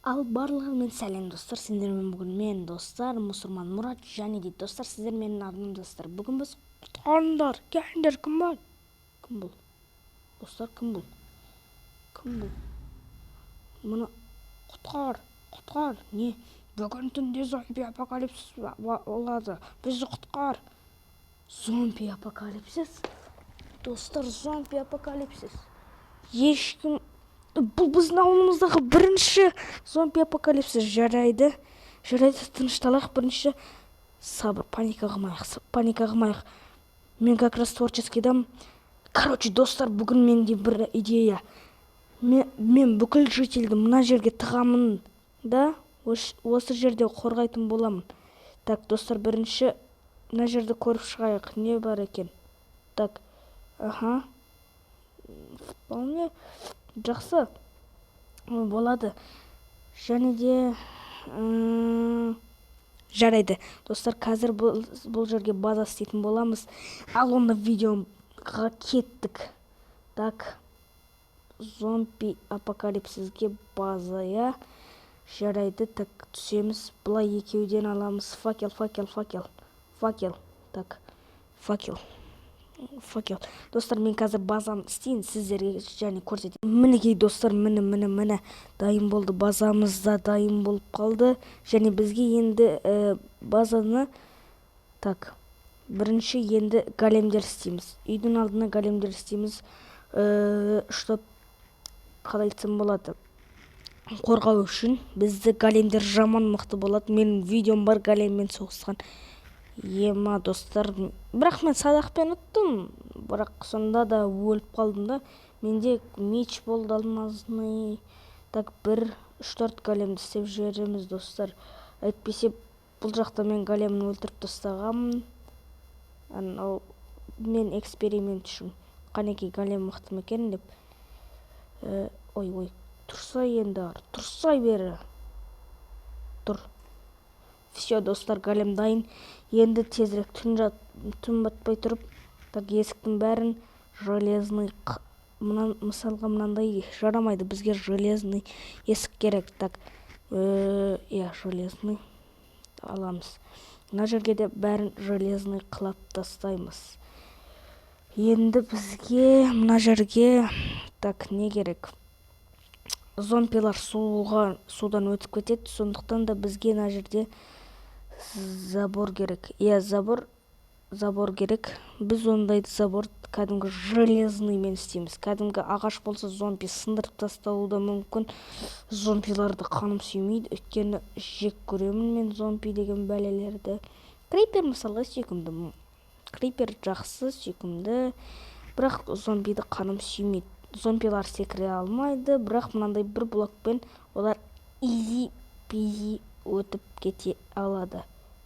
Ал барлығымен сәлем достар, сендермен бүгін мен достар, мұсырман Мұрат және де достар, сіздер менің ардым достар. Бүгін біз құтқарыңдар, келіңдер, кім бұл? Кім бұл? Достар, кім бұл? Кім бұл? Мұны құтқар, не? Бүгін түнде зомби апокалипсис болады, бізді құтқар. Зомби апокалипсис? Достар, зомби апокалипсис. Ешкім... Бұл біздің ауылымыздағы бірінші зомби апокалипсис. Жарайды, тынышталайық. Бірінші сабыр, паника қылмайық. Мен как раз творческий дам. Короче, достар, бүгін менде бір идея. Мен бүкіл жительді мына жерге тығамын да, осы жерде қорғайтын боламын. Так, достар, бірінші мына жерді көріп шығайық. Не бар екен? Так, вполне жақсы болады. Және де жарайды. Достар, қазір бұл жерге база істейтін боламыз. Ал онда видеоға кеттік. Так, зомби апокалипсиске базая. Жарайды, так, түсеміз. Бұлай екеуден аламыз. Факел. Так, факел. Достар, мен қазір базам істейін, сіздерге және көрсетейін. Мінекей достар, міне дайын болды. Базамыз да дайын болып қалды. Және бізге енді базаны, так, бірінші енді големдер істейміз. Үйдің алдына големдер істейміз, чтоб қалай айтсам болады, қорғау үшін. Бізді големдер жаман мықты болады. Менің видеом бар големмен соғысқан. Ема достар, бірақ мен садақпен ұттым, бірақ сонда да өліп қалдым да. Менде меч болды алмазный. Так, 1-3-4 големді істеп жібереміз достар. Әйтпесе бұл жақта мен големін өлтіріп тастағанмын. Мен эксперимент үшін. Қанекей голем мықты мекен деп. Ой, тұрсай енді, тұрсай бері. Тұр. Все, достар, голем дайын. Енді тезірек түн батпай тұрып, так, есіктің бәрін железный, мысалға мынандай жарамайды, бізге железный есік керек. Так, железный аламыз. Мына жерге де бәрін железный қылап тастаймыз. Енді бізге мына жерге, так, не керек? Зомбилар судан өтіп кетеді, сондықтан да бізге мына жерде забор керек. Забор керек. Біз ондайды забор кәдімгі железныймен істейміз. Кәдімгі ағаш болса зомби сындырып тастауы да мүмкін. Зомбиларды қаным сүймейді, өйткені жек көремін мен зомби деген бәлелерді. Крипер мысалға сүйкімді. Крипер жақсы, сүйкімді. Бірақ зомбиді қаным сүймейді. Зомбилар секіре алмайды, бірақ мынандай бір блокпен олар изи-пизи өтіп кете алады.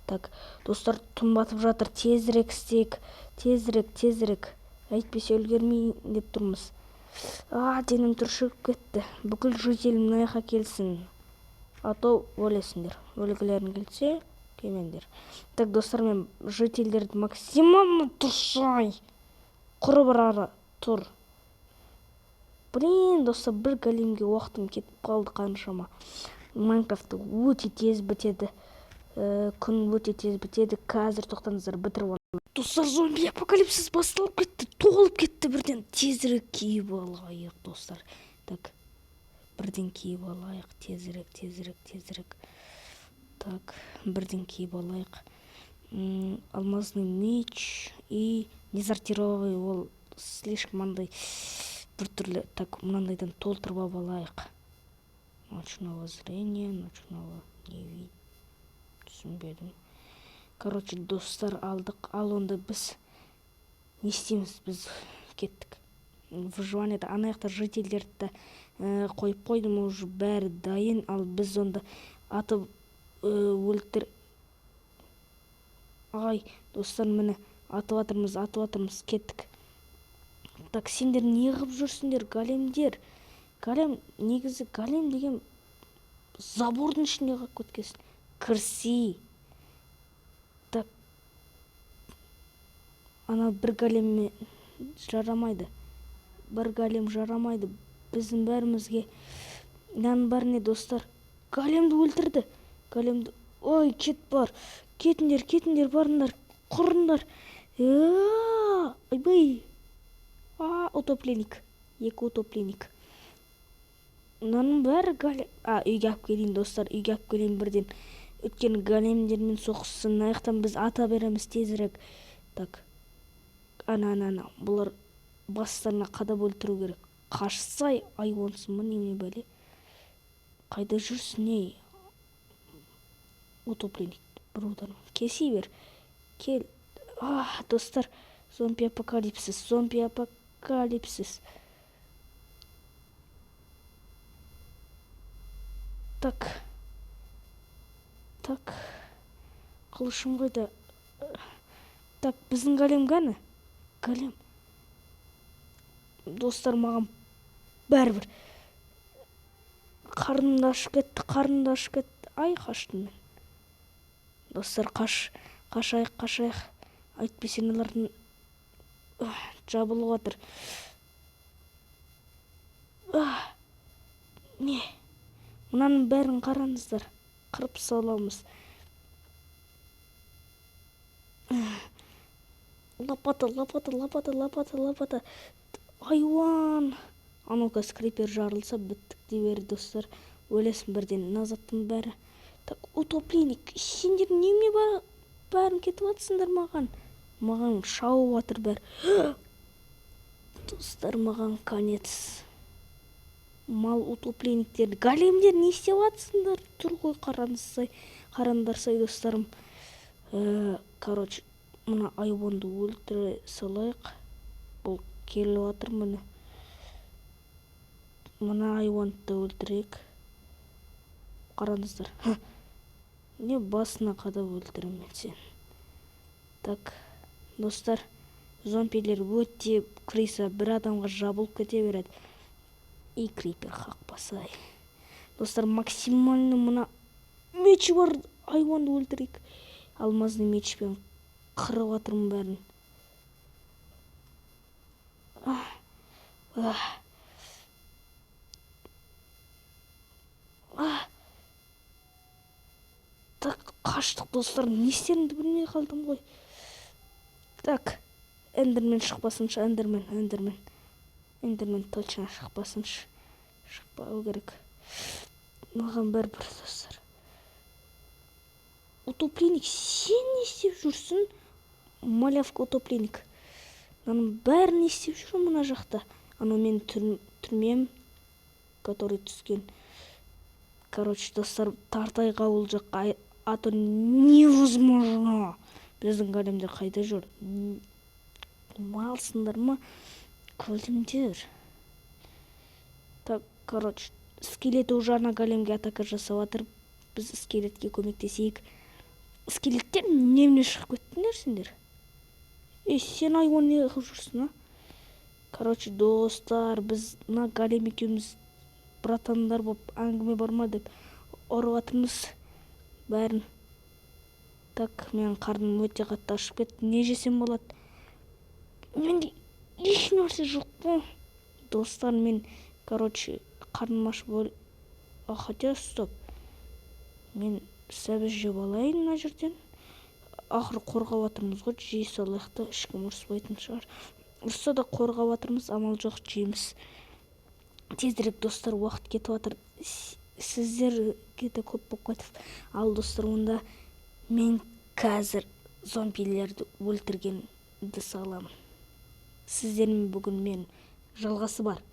Так, достар, түн батып жатыр, тезірек істейік, тезірек. Әйтпесе өлгермей деп тұрмыз. Денім түршігіп кетті. Бүкіл житель мынаяққа келсін. А то өлесіңдер. Өлгілерін келсе, келмеңдер. Так, достар, мен жительдерді максималны тұрсай. Құры ары, тұр. Блин, достар, бір големге уақытым кетіп қалды қаншама. Майнкрафтты өте тез бітеді. Күн өте тез бітеді. Қазір тоқтаңыздар, бітіріп аламын. Достар, зомби апокалипсис басталып кетті. Толып кетті бірден. Тезірек киіп алайық, достар. Так, бірден киіп алайық. Тезірек. Так, бірден киіп алайық. Алмазный меч и несортировый, ол слишком маңдай бір түрлі. Так, мынандайдан толтырып алайық. Ночного зрения, ночного не видеть. Түсінбедім. Короче, достар, алдық. Ал онда біз не істейміз? Біз кеттік. Выживаниеда анаяқта жительдерді қойып қойдым, уже бәрі дайын. Ал біз онда атып өлтір. Ай, достар, міне атып атырмыз, кеттік. Так, сендер не қып жүрсіңдер, големдер? Негізі голем деген забордың ішінде қап көткесін. Кірси. Так, ана бір голем жарамайды. Біздің бәрімізге. Нан бар не, достар? големді өлтірді. Големді... Ой, кетіңдер, барыңдар, құрыңдар. Айбай. Утопленник. 2 утопленник. Мынаның бәрі голем... Үйге алып келейін, достар, үйге алып келейін бірден. Өткен големдермен соғысын аяқтан біз ата береміз тезірек. Так. Ана. Бұлар бастарына қадап өлтіру керек. Қашсай, айуансың ба, неме бәле? Қайда жүрсің, ей? Утопленник. Бірудан. Кесі бер. Кел. Достар, зомби апокалипсис. Так. Қылышым қайда? Так, біздің голем қане? Голем. Достар, маған бәрібір. Қарнымды ашып кетті. Ай, қаштым мен. Достар, қашайық. Айтпесе олардың жабылып жатыр. Не? Мынаның бәрін қараңыздар. Қырып саламыз. Лопата. Айуан. Ну-ка, скрипер жарылса біттік дей достар. Өлесін бірден назаттың бәрі. Так, утопленник. Сендер неме бәрін кетіп атсыңдар маған? Маған шауып атыр бәр. Достар, маған конец. Мал утопленниктер. Големдер не істеп атсыңдар? Тұр ғой, қарандарсай достарым. Короче, мына айуанды өлтіре салайық. Бұл келіп атыр мұны. Мына айуанды өлтірек. Қараңыздар. Не басына қадап өлтірем мен сен. Так, достар, зомбилер өте крыса бір адамға жабылып кете береді. И крипер қақпасай. Достар, максимально мына мечі бар айуанды өлтірек. Алмазный мечпен қырып атырмын бәрін. Так, қаштық достар, не істерімді білмей қалдым ғой. Так, эндермен шықпасыншы, эндермен точно шықпасыншы. Шықпау керек. Маған бәрібір достар. Утопленник, сен не істеп жүрсің? Малявка утопленник. Наның бәрін не істеп жүрмін мына жақта? Анау мен түрмем, который түскен. Короче, достар, тартай қауыл жаққа аты невозможно. Біздің големдер қайда жүр? Малсыңдар ма? Големдер. Так, короче, скелеті ұжарына големге атака жасап атыр. Біз скелетке көмектесейік. Скелеттер немне шығып кеттіңдер сендер? Сен айуан не қылып жүрсің, Короче, достар, біз на голем екеуміз братандар болып әңгіме бар ма деп ұрып атырмыз бәрін. Так, менің қарным өте қатты ашып кетті. Не жесем болады? Менде еш нәрсе жоқ қой. Достар, мен, короче, қарным ашып хотя стоп. Мен сәбіз жеп алайын мына жерден. Ақыры қорғап атырмыз ғой, жей салайық, ешкім ұрыспайтын шығар. Ұрса да қорғап атырмыз, амал жоқ, жейміз. Тезірек, достар, уақыт кетіп атыр. Сіздерге де көп болып кетіп. Ал, достар, онда мен қазір зомбилерді өлтіргенді саламын. Сіздермен бүгін мен жалғасы бар.